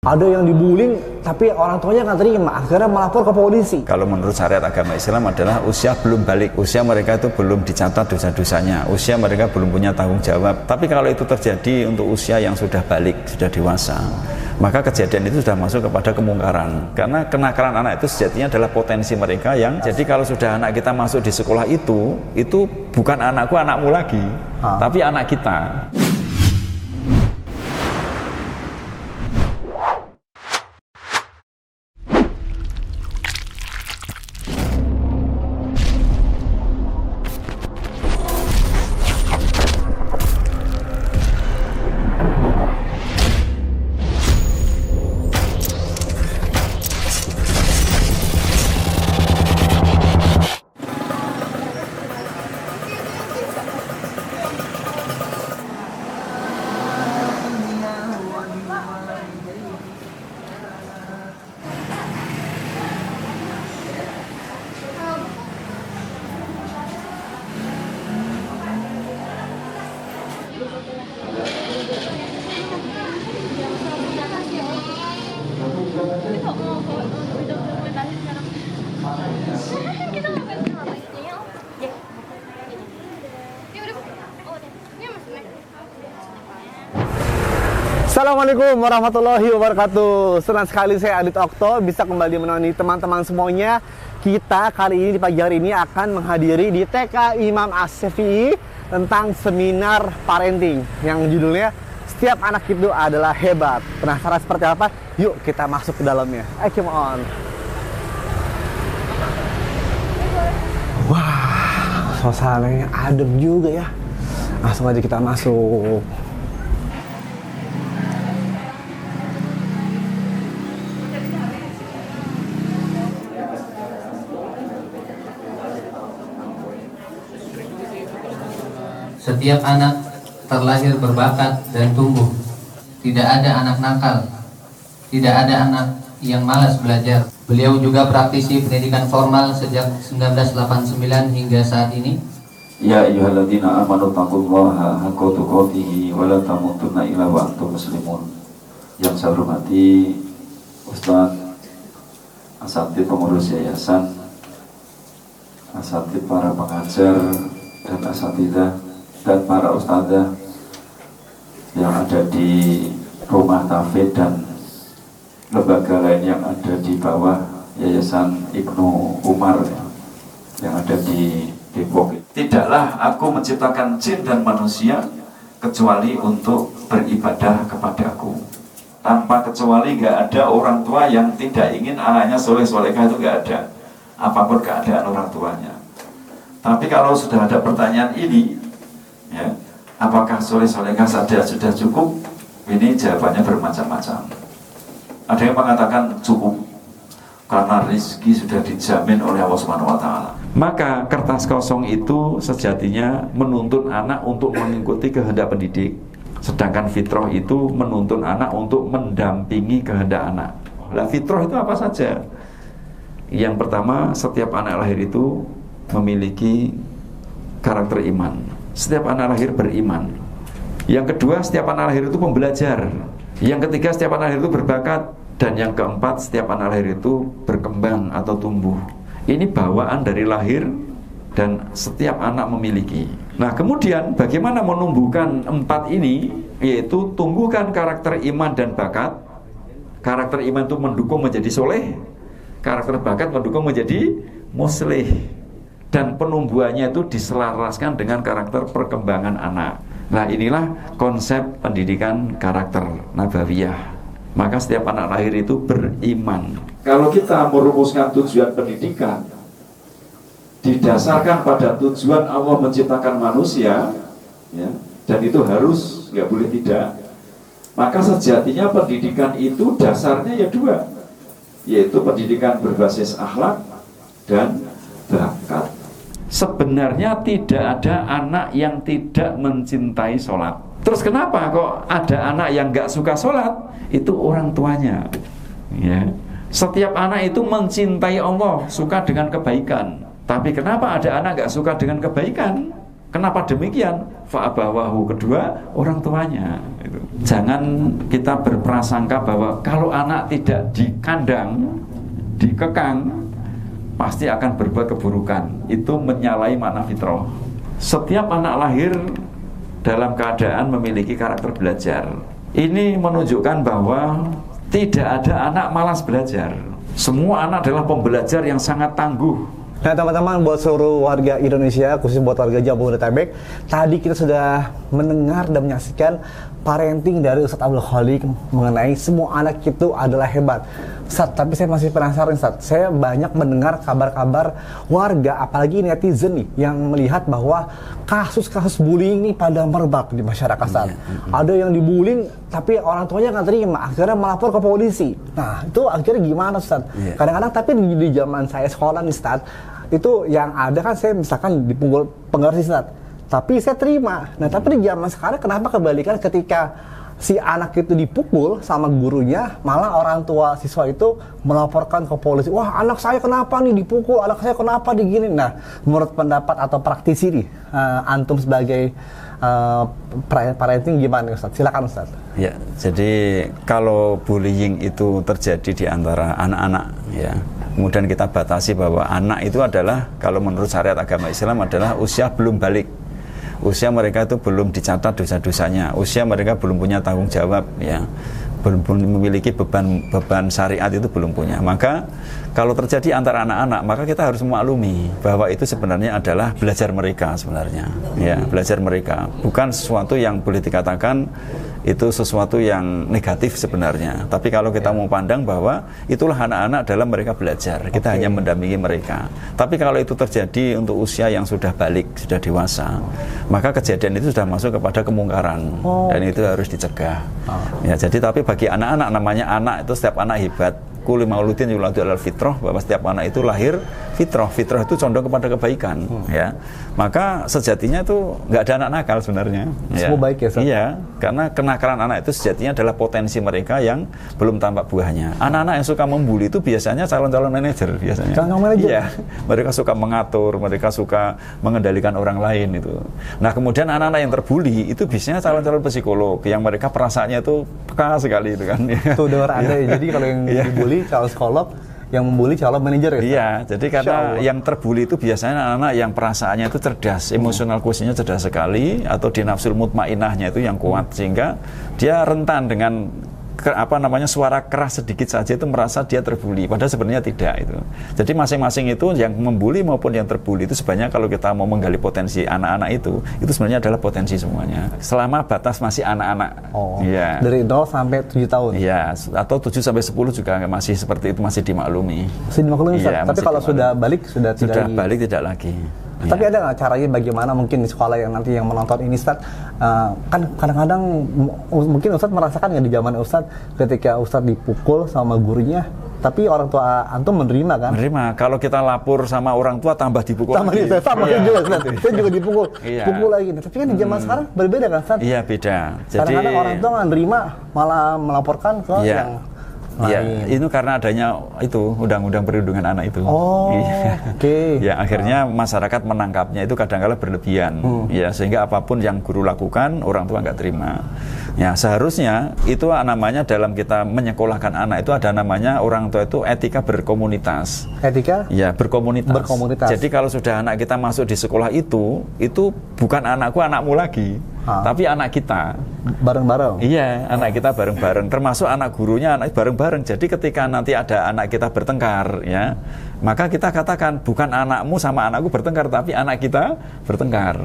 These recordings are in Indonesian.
Ada yang dibullying tapi orang tuanya nggak terima, akhirnya melapor ke polisi. Kalau menurut syariat agama Islam adalah usia belum balik, usia mereka itu belum dicatat dosa-dosanya, usia mereka belum punya tanggung jawab. Tapi kalau itu terjadi untuk usia yang sudah balik, sudah dewasa, maka kejadian itu sudah masuk kepada kemungkaran. Karena kenakalan anak itu sejatinya adalah potensi mereka yang, jadi kalau sudah anak kita masuk di sekolah itu bukan anakku, anakmu lagi, tapi anak kita. Assalamualaikum warahmatullahi wabarakatuh. Senang sekali saya Adit Okto bisa kembali menemani teman-teman semuanya. Kita kali ini di pagi hari ini akan menghadiri di TK Imam Ash-Shafi'i tentang seminar parenting yang judulnya Setiap Anak Itu Adalah Hebat. Penasaran seperti apa? Yuk kita masuk ke dalamnya. Come on. Wah, suasananya adem juga ya. Langsung aja kita masuk. Setiap anak terlahir berbakat dan tumbuh. Tidak ada anak nakal, tidak ada anak yang malas belajar. Beliau juga praktisi pendidikan formal sejak 1989 hingga saat ini. Ya ayyuhalladzina amanu taqullaha haqqa tuqatih wa la tamutunna illa wa antum muslimun. Yang saya hormati Ustaz Asatidz pengurus yayasan, asatidz para pengajar dan asatidzah dan para ustadzah yang ada di rumah Tafid dan lembaga lain yang ada di bawah Yayasan Ibnu Umar yang ada di Depok. Tidaklah aku menciptakan jin dan manusia kecuali untuk beribadah kepadaku. Tanpa kecuali gak ada orang tua yang tidak ingin anaknya soleh-solehah, itu gak ada, apapun keadaan orang tuanya. Tapi kalau sudah ada pertanyaan ini, ya, apakah soleh-solehah saja sudah cukup? Ini jawabannya bermacam-macam. Ada yang mengatakan cukup karena rezeki sudah dijamin oleh Allah Subhanahu wa taala. Maka kertas kosong itu sejatinya menuntun anak untuk mengikuti kehendak pendidik, sedangkan fitrah itu menuntun anak untuk mendampingi kehendak anak. Nah, fitrah itu apa saja? Yang pertama, setiap anak lahir itu memiliki karakter iman. Setiap anak lahir beriman. Yang kedua, setiap anak lahir itu pembelajar. Yang ketiga, setiap anak lahir itu berbakat. Dan yang keempat, setiap anak lahir itu berkembang atau tumbuh. Ini bawaan dari lahir dan setiap anak memiliki. Nah, kemudian bagaimana menumbuhkan empat ini? Yaitu tumbuhkan karakter iman dan bakat. Karakter iman itu mendukung menjadi soleh, karakter bakat mendukung menjadi muslih. Dan penumbuhannya itu diselaraskan dengan karakter perkembangan anak. Nah, inilah konsep pendidikan karakter nabawiyah. Maka setiap anak lahir itu beriman. Kalau kita merumuskan tujuan pendidikan didasarkan pada tujuan Allah menciptakan manusia, ya, dan itu harus, nggak boleh tidak, maka sejatinya pendidikan itu dasarnya ya dua, yaitu pendidikan berbasis akhlak dan bakat. Sebenarnya tidak ada anak yang tidak mencintai sholat. Terus kenapa kok ada anak yang gak suka sholat? Itu orang tuanya, ya. Setiap anak itu mencintai Allah, suka dengan kebaikan. Tapi kenapa ada anak gak suka dengan kebaikan? Kenapa demikian? fa'abawahu, kedua orang tuanya. Itu. Jangan kita berprasangka bahwa kalau anak tidak dikandang, dikekang, pasti akan berbuat keburukan. Itu menyalahi makna fitrah. Setiap anak lahir dalam keadaan memiliki karakter belajar. Ini menunjukkan bahwa tidak ada anak malas belajar. Semua anak adalah pembelajar yang sangat tangguh. Nah teman-teman, buat seluruh warga Indonesia, khususnya buat warga Jabodetabek, tadi kita sudah mendengar dan menyaksikan parenting dari Ustadz Abdul Khalik mengenai semua anak itu adalah hebat. Ustadz, tapi saya masih penasaran Ustadz, saya banyak mendengar kabar-kabar warga, apalagi netizen nih, yang melihat bahwa kasus-kasus bullying ini pada merebak di masyarakat Ustadz. Ada yang dibullying, tapi orang tuanya nggak terima, akhirnya melapor ke polisi. Nah, itu akhirnya gimana Ustadz? Kadang-kadang tapi di zaman saya sekolah nih Ustadz, itu yang ada kan saya misalkan dipukul penggaris Ustadz, tapi saya terima. Nah tapi di zaman sekarang kenapa kebalikan, ketika si anak itu dipukul sama gurunya, malah orang tua siswa itu melaporkan ke polisi, wah anak saya kenapa nih dipukul, anak saya kenapa digini. Nah menurut pendapat atau praktisi nih, antum sebagai parenting gimana Ustadz? Silakan Ustadz. Ya, jadi kalau bullying itu terjadi di antara anak-anak, ya, kemudian kita batasi bahwa anak itu adalah, kalau menurut syariat agama Islam adalah usia belum balik, usia mereka itu belum dicatat dosa-dosanya, usia mereka belum punya tanggung jawab, ya, belum memiliki beban syariat, itu belum punya. Maka kalau terjadi antara anak-anak, maka kita harus memaklumi bahwa itu sebenarnya adalah belajar mereka sebenarnya, ya, belajar mereka, bukan sesuatu yang boleh dikatakan itu sesuatu yang negatif sebenarnya. Tapi kalau kita mau pandang bahwa itulah anak-anak dalam mereka belajar, kita hanya mendampingi mereka. Tapi kalau itu terjadi untuk usia yang sudah balik, sudah dewasa, maka kejadian itu sudah masuk kepada kemungkaran, dan itu harus dicegah. Ya, jadi tapi bagi anak-anak, namanya anak itu setiap anak hebat. Kulli mauludin yuladu alal fitrah, bahwa setiap anak itu lahir fitrah. Fitrah itu condong kepada kebaikan, ya. Maka sejatinya itu nggak ada anak nakal sebenarnya. Semua baik ya, Ustaz? Iya, karena kenakalan anak itu sejatinya adalah potensi mereka yang belum tampak buahnya. Anak-anak yang suka membuli itu biasanya calon-calon manajer biasanya. Calon manajer? Iya, mereka suka mengatur, mereka suka mengendalikan orang lain itu. Nah kemudian anak-anak yang terbuli itu biasanya calon-calon psikolog yang mereka perasaannya itu peka sekali itu kan. Tuh dengar Anda ya, jadi kalau yang dibully calon psikolog, yang membuli calon manajer ya? Iya, jadi karena yang terbuli itu biasanya anak-anak yang perasaannya itu cerdas, emosional quotientnya cerdas sekali, atau di nafsul mutmainahnya itu yang kuat, sehingga dia rentan dengan suara keras sedikit saja itu merasa dia terbuli, padahal sebenarnya tidak itu. Jadi masing-masing itu yang membuli maupun yang terbuli itu sebenarnya kalau kita mau menggali potensi anak-anak itu sebenarnya adalah potensi semuanya. Selama batas masih anak-anak. Ya. Dari 0 sampai 7 tahun. Iya, atau 7 sampai 10 juga masih seperti itu, masih dimaklumi. Masih dimaklumi, ya, tapi kalau sudah balik sudah tidak lagi. Balik tidak lagi. Tapi ada nggak caranya bagaimana mungkin di sekolah yang nanti yang menonton ini Ustadz, kan kadang-kadang mungkin Ustadz merasakan nggak di zaman Ustadz ketika Ustadz dipukul sama gurunya, tapi orang tua antum menerima kan? Menerima. Kalau kita lapor sama orang tua tambah dipukul sama lagi. Sama iya. juga Ustadz. Saya juga dipukul, iya. Pukul lagi. Tapi kan di zaman sekarang berbeda kan Ustadz? Iya beda. Jadi kadang-kadang orang tua nggak nerima, malah melaporkan ke yang ya, itu karena adanya itu undang-undang perlindungan anak itu. Ya, akhirnya masyarakat menangkapnya itu kadang-kala berlebihan. Ya, sehingga apapun yang guru lakukan orang tua nggak terima. Ya, seharusnya itu namanya dalam kita menyekolahkan anak itu ada namanya orang tua itu etika berkomunitas. Etika? Ya, berkomunitas. Jadi kalau sudah anak kita masuk di sekolah itu bukan anakku, anakmu lagi. Tapi anak kita bareng-bareng. Iya, anak kita bareng-bareng, termasuk anak gurunya, anak bareng-bareng. Jadi ketika nanti ada anak kita bertengkar, ya, maka kita katakan bukan anakmu sama anakku bertengkar, tapi anak kita bertengkar.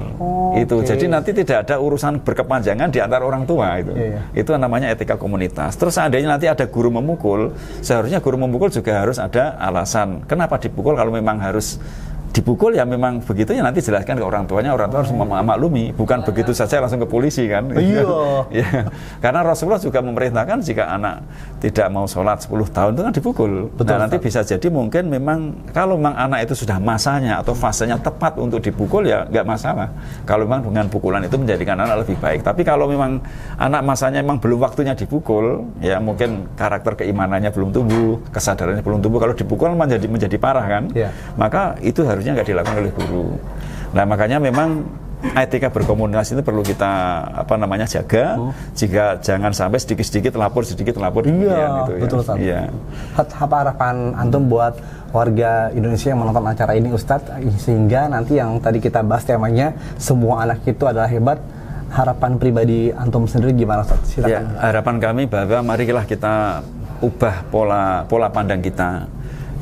Itu. Jadi nanti tidak ada urusan berkepanjangan di antara orang tua itu. Itu namanya etika komunitas. Terus seandainya nanti ada guru memukul, seharusnya guru memukul juga harus ada alasan. Kenapa dipukul? Kalau memang harus dipukul ya memang begitu, ya nanti jelaskan ke orang tuanya, orang tua harus memaklumi, bukan begitu saja langsung ke polisi kan. Iya. Ya. Karena Rasulullah juga memerintahkan jika anak tidak mau sholat 10 tahun itu kan dipukul. Betul, nah nanti bisa jadi mungkin memang kalau memang anak itu sudah masanya atau fasenya tepat untuk dipukul ya nggak masalah. Kalau memang dengan pukulan itu menjadikan anak lebih baik. Tapi kalau memang anak masanya memang belum waktunya dipukul, ya mungkin karakter keimanannya belum tumbuh, kesadarannya belum tumbuh, kalau dipukul menjadi parah kan. Maka itu harus nggak dilakukan oleh guru. Nah makanya memang etika berkomunikasi itu perlu kita jaga. Jika jangan sampai sedikit lapor Iya, itu, betul ya. Ustaz. Iya. Apa harapan antum buat warga Indonesia yang menonton acara ini Ustadz, sehingga nanti yang tadi kita bahas temanya semua anak itu adalah hebat. Harapan pribadi antum sendiri gimana Ustadz? Silakan. Ya, harapan kami bahwa marilah kita ubah pola pandang kita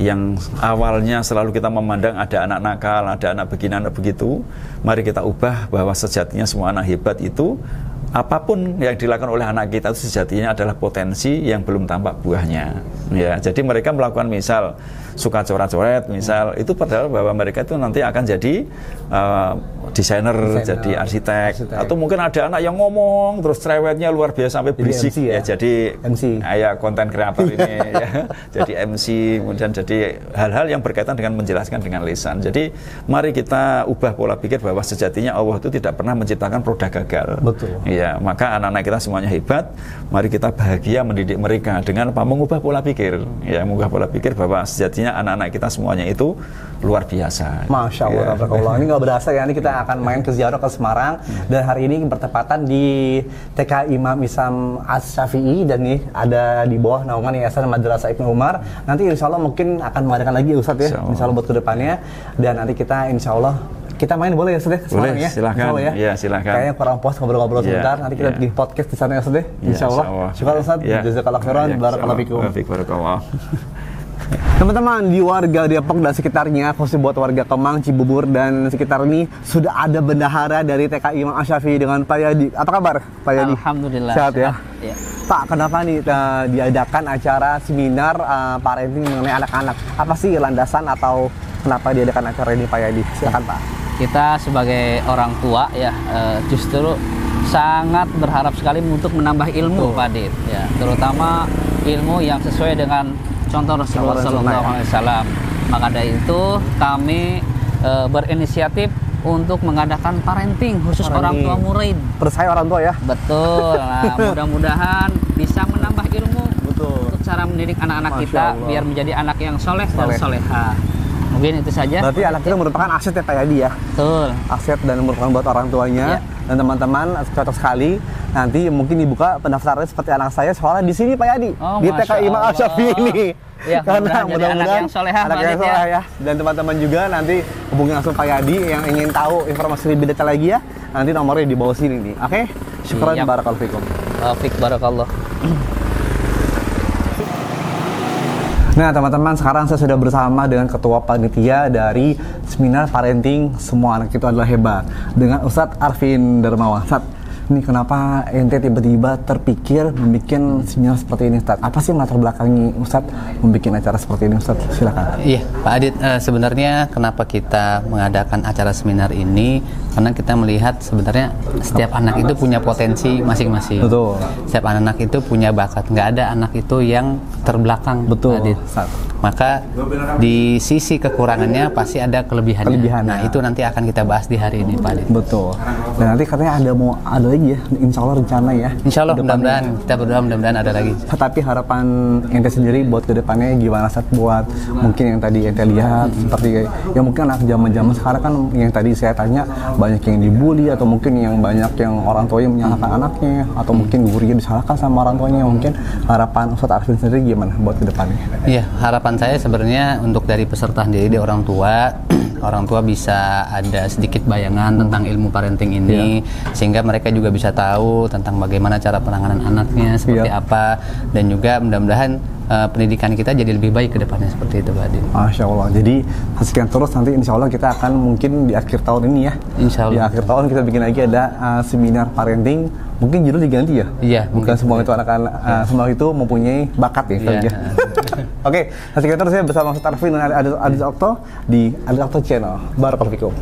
yang awalnya selalu kita memandang ada anak nakal, ada anak begini, anak begitu. Mari kita ubah bahwa sejatinya semua anak hebat itu, apapun yang dilakukan oleh anak kita itu sejatinya adalah potensi yang belum tampak buahnya. Ya, jadi mereka melakukan misal suka coret-coret, misal itu padahal bahwa mereka itu nanti akan jadi desainer, jadi arsitek. Atau mungkin ada anak yang ngomong terus cerewetnya luar biasa sampai berisik MC, ya? jadi MC. kayak konten kreator ini ya. Jadi MC, kemudian jadi hal-hal yang berkaitan dengan menjelaskan dengan lisan. Jadi mari kita ubah pola pikir bahwa sejatinya Allah itu tidak pernah menciptakan produk gagal. Betul. Ya, maka anak-anak kita semuanya hebat. Mari kita bahagia mendidik mereka dengan apa? Mengubah pola pikir. Ya, mengubah pola pikir bahwa sejatinya anak-anak kita semuanya itu luar biasa. Masya Allah, tabarakallah. Ini nggak berasa ya, ini kita akan main ke ziarah ke Semarang, dan hari ini bertepatan di TK Imam Isam Asy-Syafi'i, dan nih ada di bawah naungan Yayasan Madrasah Ibnu Umar. Nanti insya Allah mungkin akan mengadakan lagi Ustadz ya, insya Allah buat kedepannya. Dan nanti kita insya Allah kita main boleh ya Ustadz ke Semarang ya? Silakan. Ya, silakan. Kayaknya kurang puas ngobrol-ngobrol sebentar. Nanti kita bikin podcast di sana ya Ustadz. Insya Allah. Syukur Ustadz. Jazakallah khairan. Barakallahu fikum. Barakallah. Teman-teman di warga Depok dan sekitarnya, khusus buat warga Kemang, Cibubur dan sekitar ini, sudah ada bendahara dari TK Imam Asy-Syafi'i dengan Pak Yadi. Apa kabar Pak Yadi? Alhamdulillah. Sehat ya? Ya. Pak, kenapa nih diadakan acara seminar parenting mengenai anak-anak? Apa sih landasan atau kenapa diadakan acara ini Pak Yadi? Silakan Pak. Kita sebagai orang tua ya justru sangat berharap sekali untuk menambah ilmu Pak Adit. Ya, terutama ilmu yang sesuai dengan contoh Rasulullah SAW. Maka dari itu kami berinisiatif untuk mengadakan parenting khusus orang tua murid. Percaya orang tua ya? Betul. Nah, mudah-mudahan bisa menambah ilmu Betul. untuk cara mendidik anak-anak Masya kita Allah. biar menjadi anak yang soleh dan soleha. Mungkin itu saja. Berarti anak itu merupakan aset ya Pak Yadi ya? Betul. Aset dan merupakan buat orang tuanya. Ya. Dan teman-teman cocok sekali. Nanti mungkin dibuka pendaftarannya seperti anak saya sekolah di sini Pak Yadi, Oh, di TK Masya Imam Allah. Asy-Syafi'i ini. Ya, Karena mudah-mudahan jadi anak yang solehah, anak Pak yang Adit, ya. solehah ya. Dan teman-teman juga nanti hubungi langsung Pak Yadi yang ingin tahu informasi lebih detail lagi ya. Nanti nomornya di bawah sini nih. Oke? Syukran, Siap. barakallahu fikum. Fik barakallah. Nah teman-teman, sekarang saya sudah bersama dengan ketua panitia dari seminar parenting Semua Anak Itu Adalah Hebat dengan Ustadz Arvin Darmawan. Ustadz, ini kenapa ente tiba-tiba terpikir membuat seminar seperti ini Ustadz? Apa sih latar belakangi Ustadz membuat acara seperti ini Ustadz? Silakan. Iya Pak Adit, sebenarnya kenapa kita mengadakan acara seminar ini? Karena kita melihat sebenarnya setiap anak itu punya potensi masing-masing. Betul. Setiap anak itu punya bakat. Nggak ada anak itu yang terbelakang. Betul. Pak Adit. Maka di sisi kekurangannya pasti ada kelebihannya. Nah itu nanti akan kita bahas di hari ini Pak Adit. Betul. Dan nanti katanya ada lagi ya, insya Allah rencana ya. Insya Allah mudah-mudahan kita berdoa mudah-mudahan ada lagi. Tapi harapan ente sendiri buat kedepannya gimana Ustadz, buat mungkin yang tadi ente lihat seperti ya mungkin anak zaman sekarang kan yang tadi saya tanya banyak yang dibully atau mungkin yang banyak yang orang tuanya menyalahkan anaknya atau mungkin gurunya disalahkan sama orang tuanya. Mungkin harapan Ustadz Arvin sendiri gimana buat kedepannya? Iya, harapan saya sebenarnya untuk dari peserta sendiri, dari orang tua bisa ada sedikit bayangan tentang ilmu parenting ini, sehingga mereka juga bisa tahu tentang bagaimana cara penanganan anaknya seperti apa, dan juga mudah-mudahan pendidikan kita jadi lebih baik ke depannya seperti itu Pak Adit. Masya Allah. Jadi saksikan terus, nanti insya Allah kita akan mungkin di akhir tahun ini ya. Insya Allah. Di akhir tahun kita bikin lagi ada seminar parenting. Mungkin judul diganti ya? Iya. Bukan semua itu anak-anak, semua itu mempunyai bakat ya. Iya. Oke, saksikan terus ya bersama Ustadz Arvin dan Adit Okto di Adit Okto Channel. Barakallahu fikum.